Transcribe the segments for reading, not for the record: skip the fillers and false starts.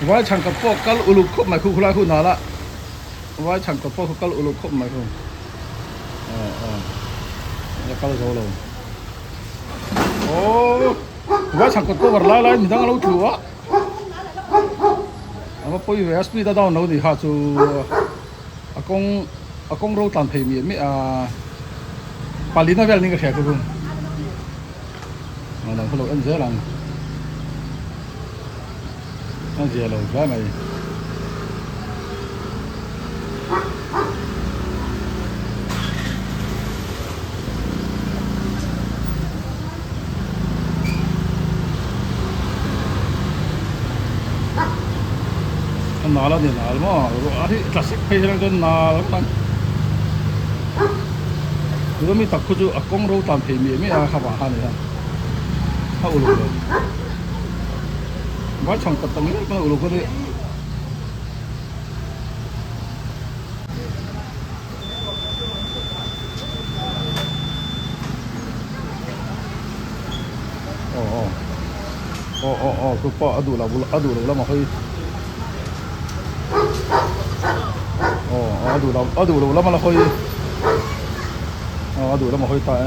ไว้ช่างกับพวกกัลอุลุคบหมายคู่คุลาคู่นาละไว้ช่างกับพวกกัลอุลุคบหมายคู่แล้วกัลโซโลโอ้ไว้ช่างกับพวกวันไล่มีทั้งเราถือวะเอาไปเวสปีดดาวน์เราดิฮะจูอากงเราตันเพย์มีไม่ปาลินาเวลนี่ก็แค่กูหลังพวกเอ็นเซลังนั่นเสียเลยได้ไหมนาละเนี่ยนาละมั้งอันนี้คลาสสิกเพย์แล้วก็นาละมั้งคือมีตะคุจูอากงเราตันเพย์มีไม่อาขับหาเนี่ยถ้าอุลุเลยว่าช่างตัดตั้งนี้ก็อุลุก็ได้อ๋อคือป้าอดูเรามาให้อดูเรามาละให้อดูเรามาให้ตาย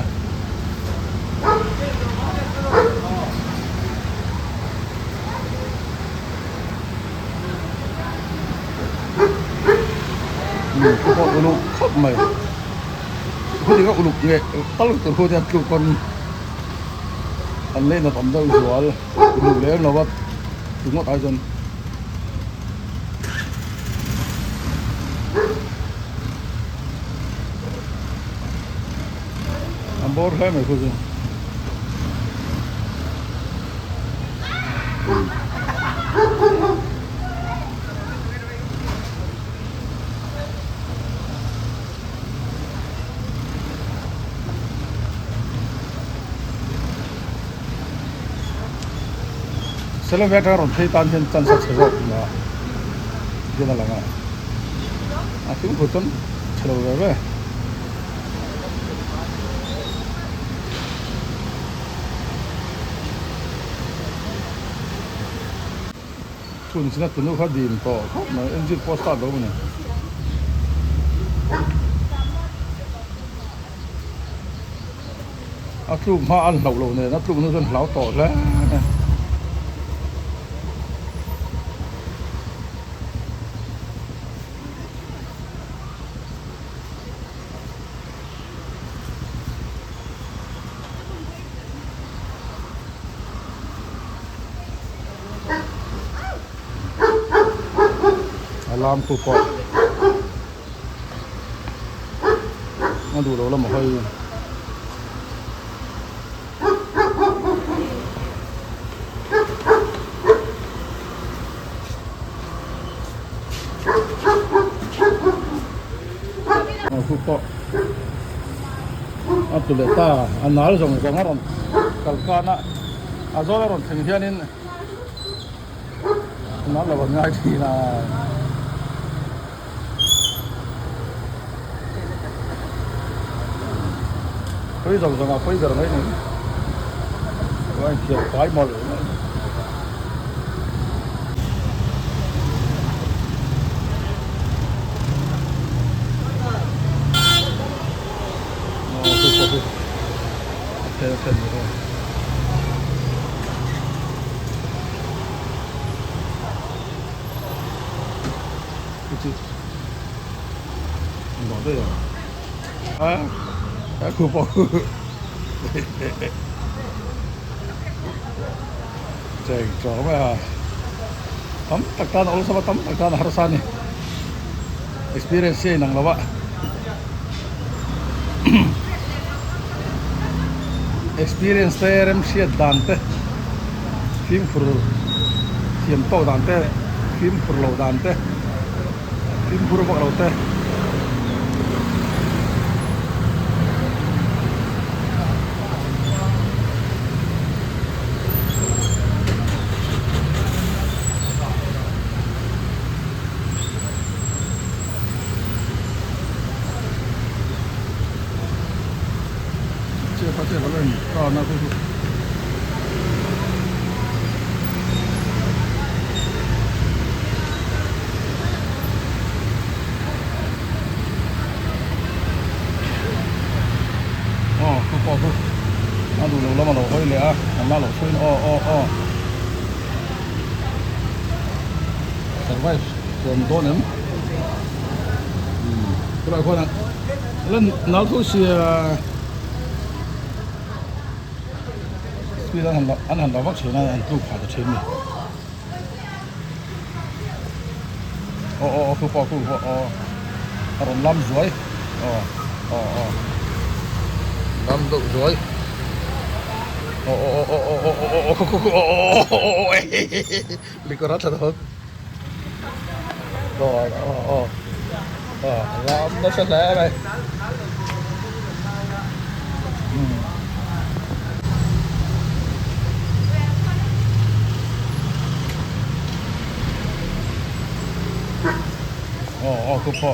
คือป้าอุลุครบไหมคือที่ก็อุลุเงี้ยตลอดตัวคนจะทุกคนอันเล่นเราทำได้สวยอุลุแล้วเราว่าถึงว่าตายจนอันบอร์แค่ไหนคุณเซเลบเวทการ์ดที่ตานเห็นจันทร์สักเช้ามาเดี๋ยวนั่นแหละอ่ะถึงพูดจนเช้าเลยเว้ยทุนสินะตุนเขาดีมต่อเขาเหมือนเอ็นจีโพสต์ตัดแล้วเนี่ยอ่ะทุกมาอันเหล่าเนี่ยนะทุกนู้นเหล่าต่อแล้วลามคู่ปอมาดูเราแล้วมาให้คู่ปออัตุเลต้าอันนั้นส่งส่งมาร่อนกัลกานะอาโซร่อนถึงที่นี่นั่นเราง่ายทีนะBây giờ mà bây giờ đấy này, anh kiểu cái mồi này, ok rồi, cái gì, bỏ đây à? Aku mau cek coba tam takkan Allah sama tam takkan harusane experience nang lawa experience terem siat dante film for film to dante film for lo dante film for lo dante这个人啊，那就是ดูแล้วมาเราค่อยเลยอ่ะมันน่าเราช่วยอ้อแต่ว่าส่วนตัวนั้นก็เลยคนนั้นแล้วนักทุนเสียสปีดอันเราวักเชนอันตู้ขาดเชนนี่คือพออารมณ์ล้ำสวยล้ำดุสวยลิกรัตนะครับล้ำนั่นเสร็จแล้วไปคือพอ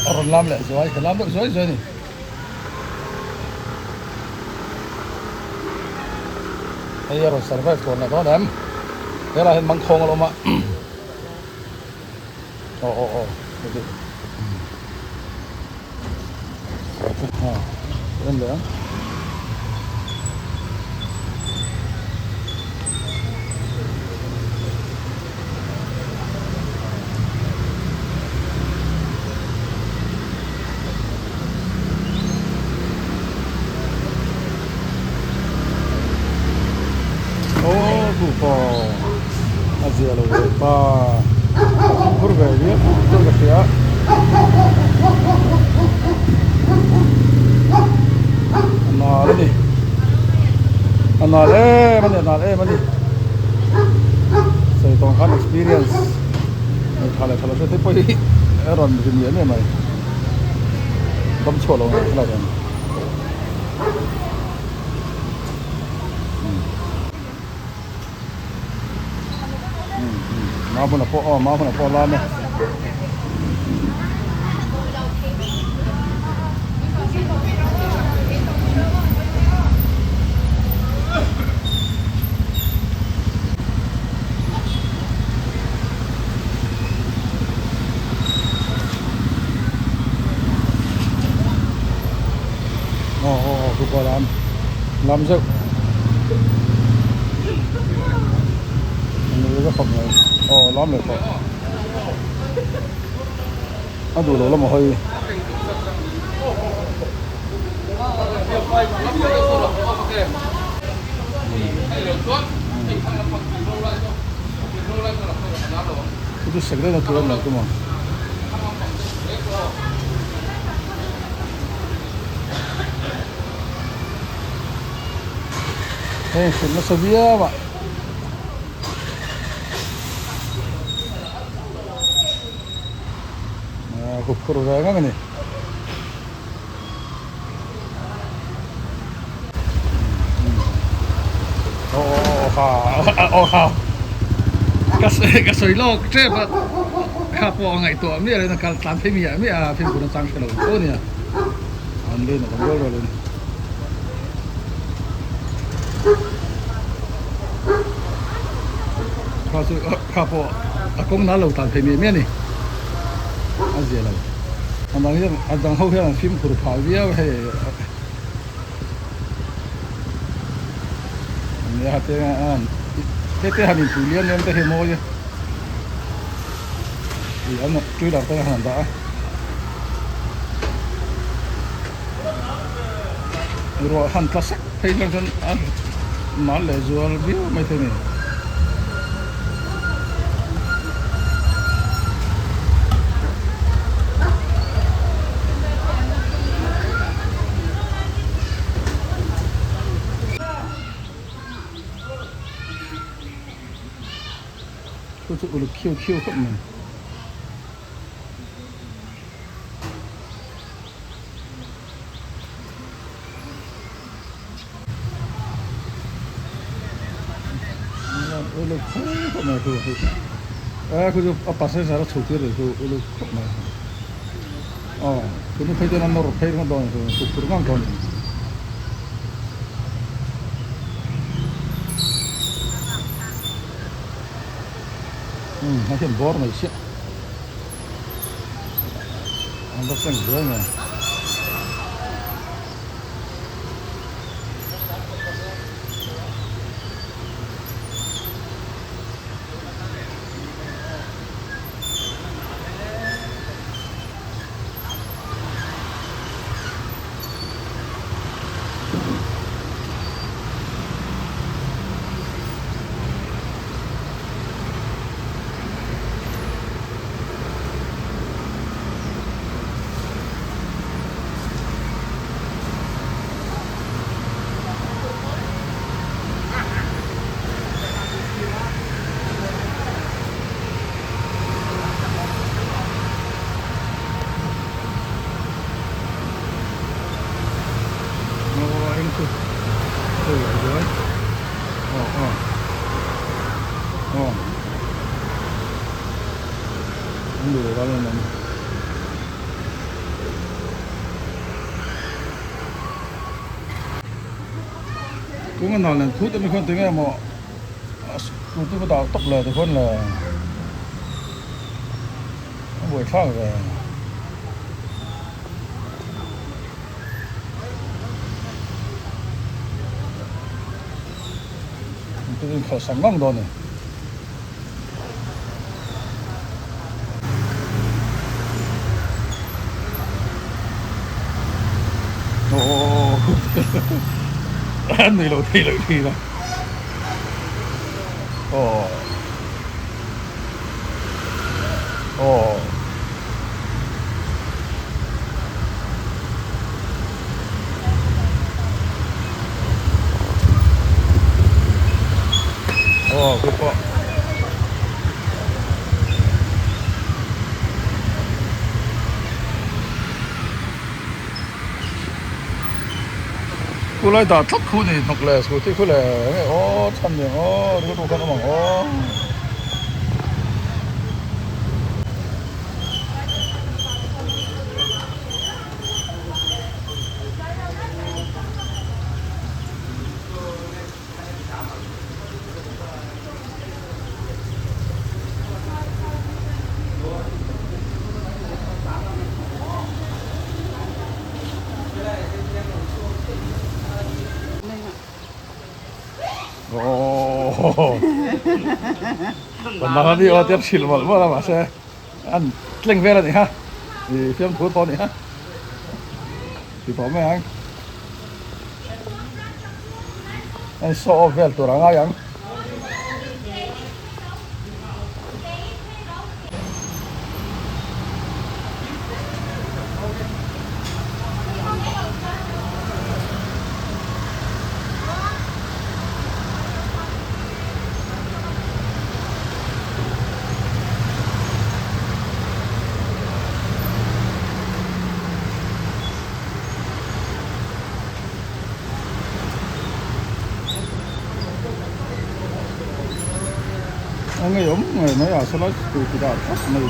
อารมณ์ล้ำแหละสวยล้ำดุสวยนี่ไอ้ยารถ survive ตัวนั้นก็นั้นเดี๋ยวเราเห็นมังคงลงมาดูเริ่มเลยกูพออาเซียนเลยป้าพูดไปเยอะตัวกระเทียอันนั้นมันดิใส่ตรงขั้น experience ทำอะไรช่วยที่ไปรอนจะมีอะไรไหมต้องช่วยลงอะไรกันมาบนพ่อร้านเนี่ยคือพอร้านสักอันนี้ก็ขอบเลยล้อมเลยพอดูแล้วมาให้itu segera turun lah tu mah. Sudah sedia pak. Kukur berapa kan ni? Kasoilok cep kapo ngai to mi ale na kal tam phim ya mi a phim kun sang kalo to ni an le na bangol ro le kapo akong na lo tam phim mi ni azia lo amang ya adang ho ya phim kur pha bia he ni ha te an te hanin tulian nem te he mo ya anh chui đầu tay hàng đã rồi hàng ta sắc thấy rằng anh nói là rồi biết mấy thứ này tôi chụp được khiêu không mình lu kok mah tu. Aku tu apa saya salah cuci tu lu kok mah. Kini kerja nama rokai kan doang tu kurang kan. Macam bor macam. Anda sen dua ni. Ôi ở dưới. Ồ. Không đủ đó là cũng có nói là thuốc tôi không tiếng em mà tôi có đào tóc lờ thì con là buổi sáng rồi tôi khẩu sáng ngon đó này ồ ăn này lợi thì là ồ ồ ồ good po cô lại đã thắt khu này nọc lệ số thì cô lệ ô chăm nhỉ ô cái đồ con nó bằng ô ồ còn mà đi ở tiếp xịt mà là mà sẽ ăn lênh về là gì ha thì phim thua to này ha thì có mấy anh so về tụi nó ngay anh người ốm người mấy à sau đó từ từ đó rất này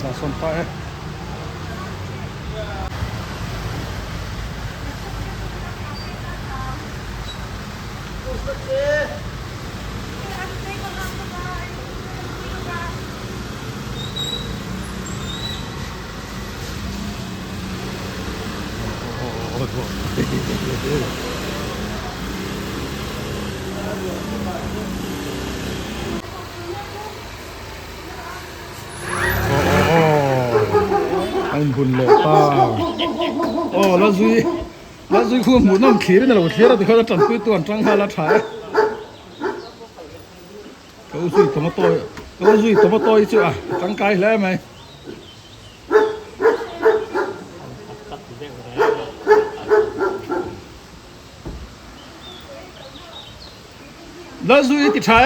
ra son tay anh buồn lệ ta ô là duy khu muốn nằm khí này là một khí là thìเขาจะจัดคุยตัวจังหาละถ่ายเขาduy tao mà tôi chứ à trắng cay lẽ mày là duy thìถ่าย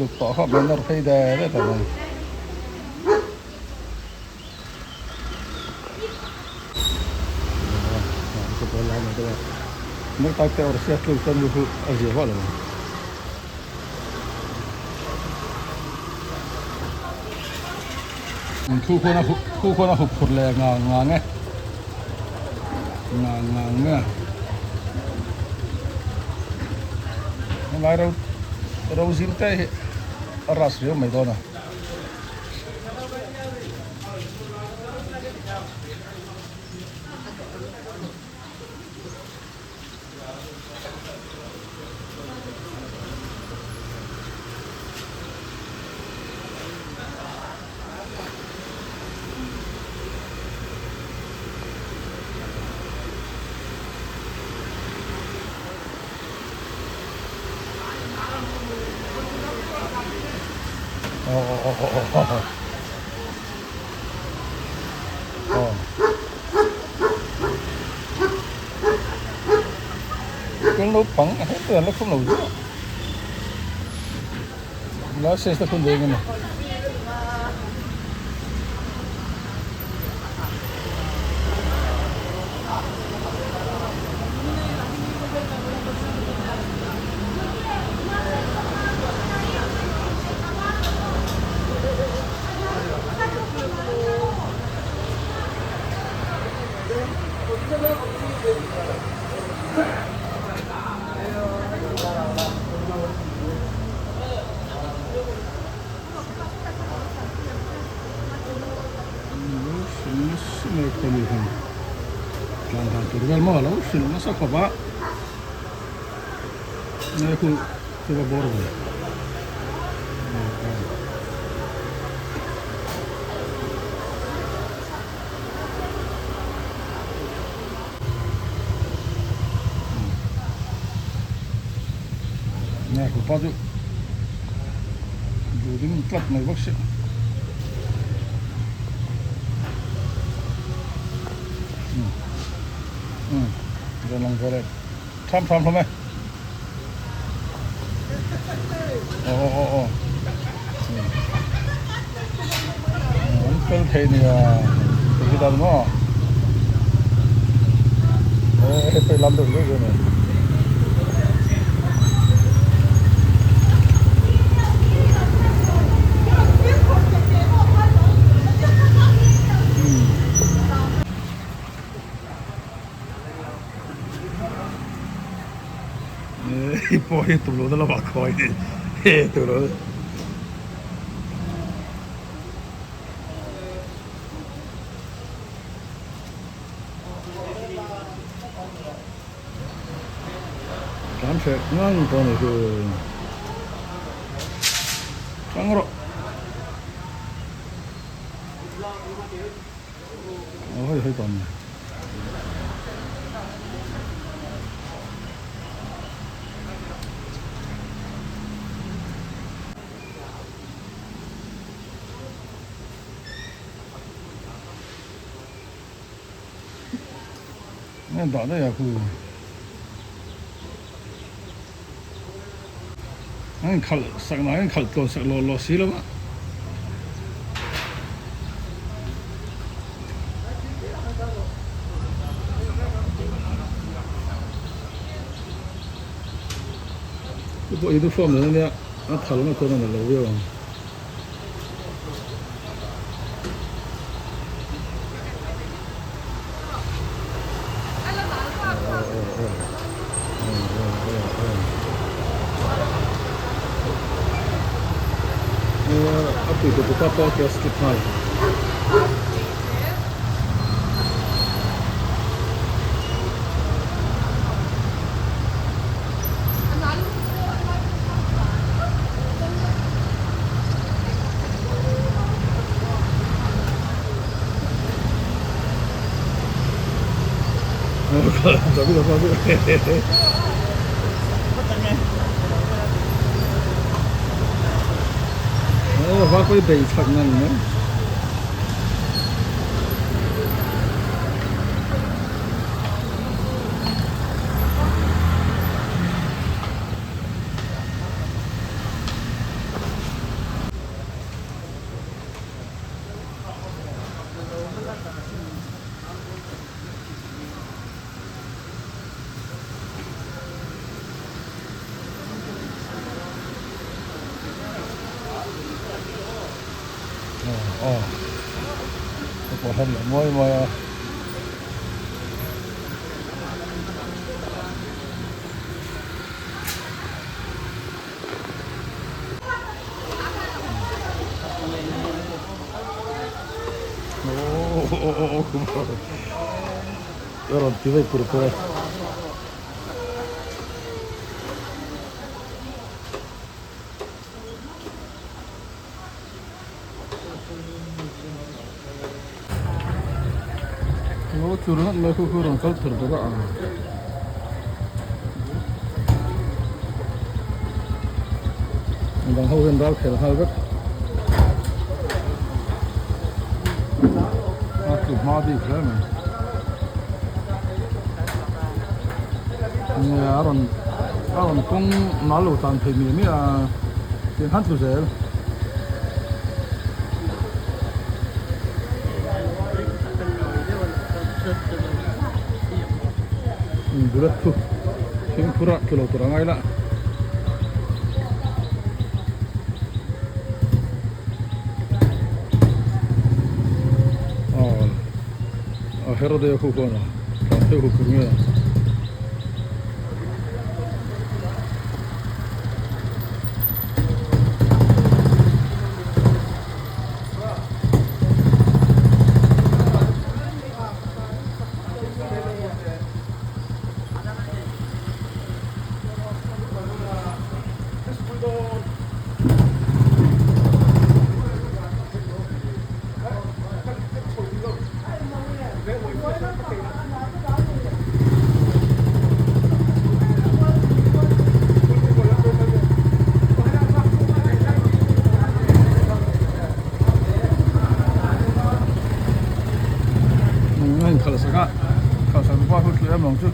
ลูกต่อเขาเป็นรถไฟแดงได้แต่ไหนจะเป็นอะไรไม่ได้ไม่ตัดแต่อร์เซียตุลตันยูฮูอาเจียวเลยคู่คนน่ะหุบผลแรงงานไงงานเนี่ยอะไรเราซิมเต้รัสเรียวไม่โดนอ่ะ cái lốp bằng hết tiền nó không nổi nữa nó sẽ không được này Turgal mo alam sino nasa kaba na ku sa bordo na ku pa ju din plat mai bakse rồi lòng rồi tham tham mày vẫn thấy thì cái đó đúng không phải làm được rồi này poi tu lo dalla vacca tu lo cảm sẽ ngon con này cứ trắng rồi ôi hơi còn đó đây là khu anh khal sắc nói anh khal to sắc lo xí lắm á cái bộ itu form nữa nè nó thảo nó có là lâu rồi Apito po papa que as que tal. Sabi na sabi. Vác với đầy phật này nữa có thân là môi mà 여러분 뒤에 그렇고 이거 줄은 넣고 그런 걸 들어가 đang hâu lên đó thì là hơi rất ma di kreme ne aron kong nalu tan thei mi a tin han tu zel bulat tu sing pura kilo turangai la hero de khu ko na te khu ku nge kalau saya buat aku em lòng chứ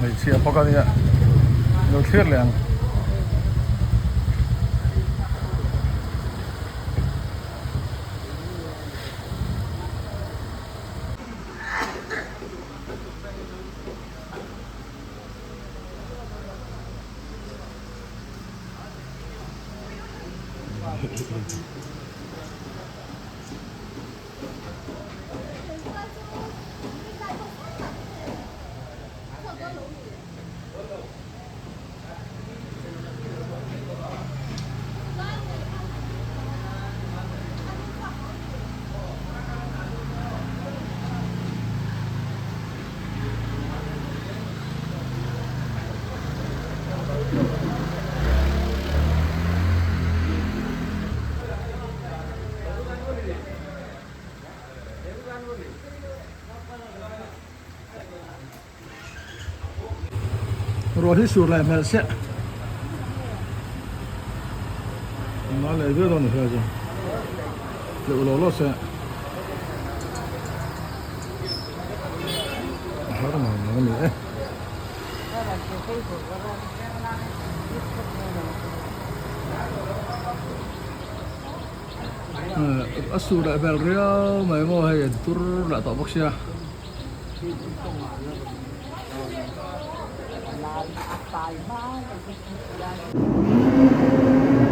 phải chia bao cái gì ạ đầu thiết liền rồi thì sửa lại mà sẽ nó lại đưa đâu nữa chứ liệu nó sẽ hết rồi nó nữa sửa lại bel rio mấy mô hay tur lại tọt bốc xe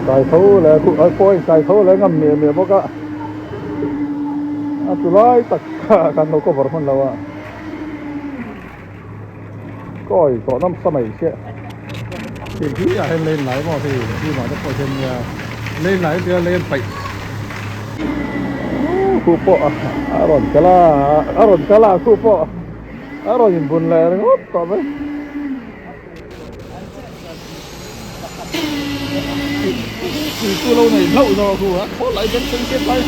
cài thấu là cụ ở phôi cài thấu là ngâm mía mía bốc á tụi lái tất cả căn nó có vật phân lâu à coi có năm sáu mấy xe thì khi hay lên lái mà thì khi mà nó coi trên lên lái thì lên phải khu po aron kala khu po aron nhìn buồn lẹ nó ngót tao đấy từ lâu này lâu rồi khu á có lại đến chân chết đây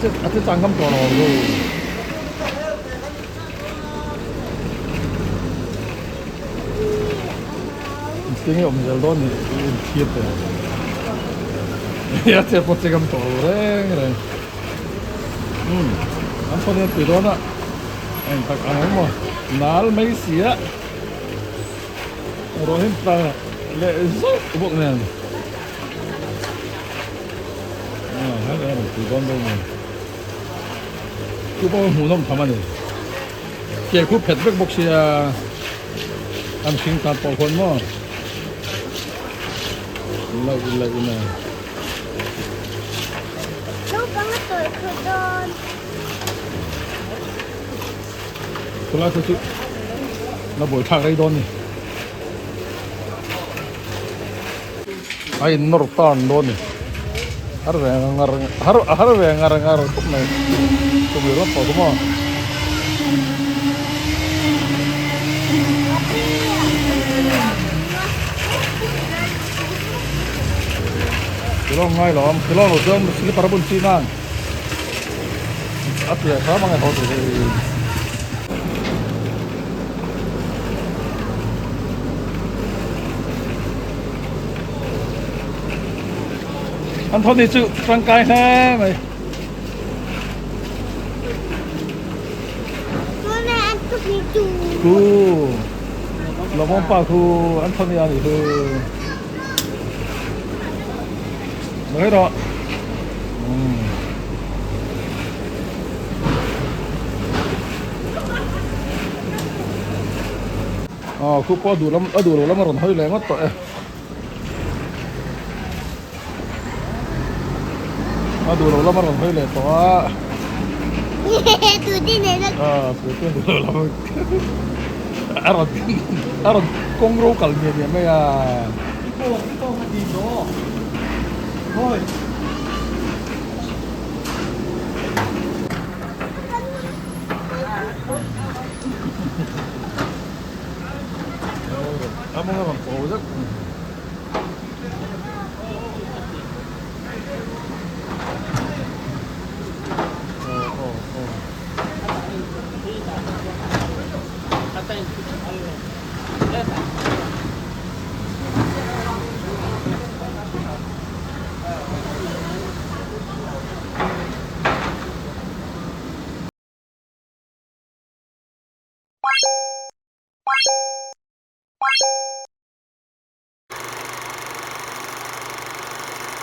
chết chẳng không còn rồi tiếng ông giờ đó thì thiệt rồi ya chết một cái tổ đấy này anh phải đến từ đó đó anh phải ăn mà nál mấy xía rồi hiện tại lệ rất bụng này hết rồi từ con đâu mà cứ bao mù nông thầm anh kể cú phết bếch bốc xia anh xin tạt bỏ con mà lại này lúc có cái tuổi của con tôi nói thôi chứ nó buổi thang đây đón này ai nó rụt tan đón này har về ngar lúc này tôi bị rót vào đúng không Kilo ngay lom, kilo lo dong sini para pun Cina. Apa ya, sama nggak tahu tuh. 안토니 주 짱까이 해 mày ตัวแม่อันตุกนี่จู กูเรามองป่ากูอันโทนีอันนี้คือไม่ให้หรอกอ๋อคือพอดูแล้วดูแล้วมันร้อนเฮ้ยแรงก็ต่อยดูแล้วมันร้อนเฮ้ยเลยเพราะว่า ตัวที่ไหนล่ะ คือเพื่อนดูแล้วอร่อยกงรูกันเนี่ยไม่อ่ะ 이거 한 이거. 어이. 아무나 막 보자.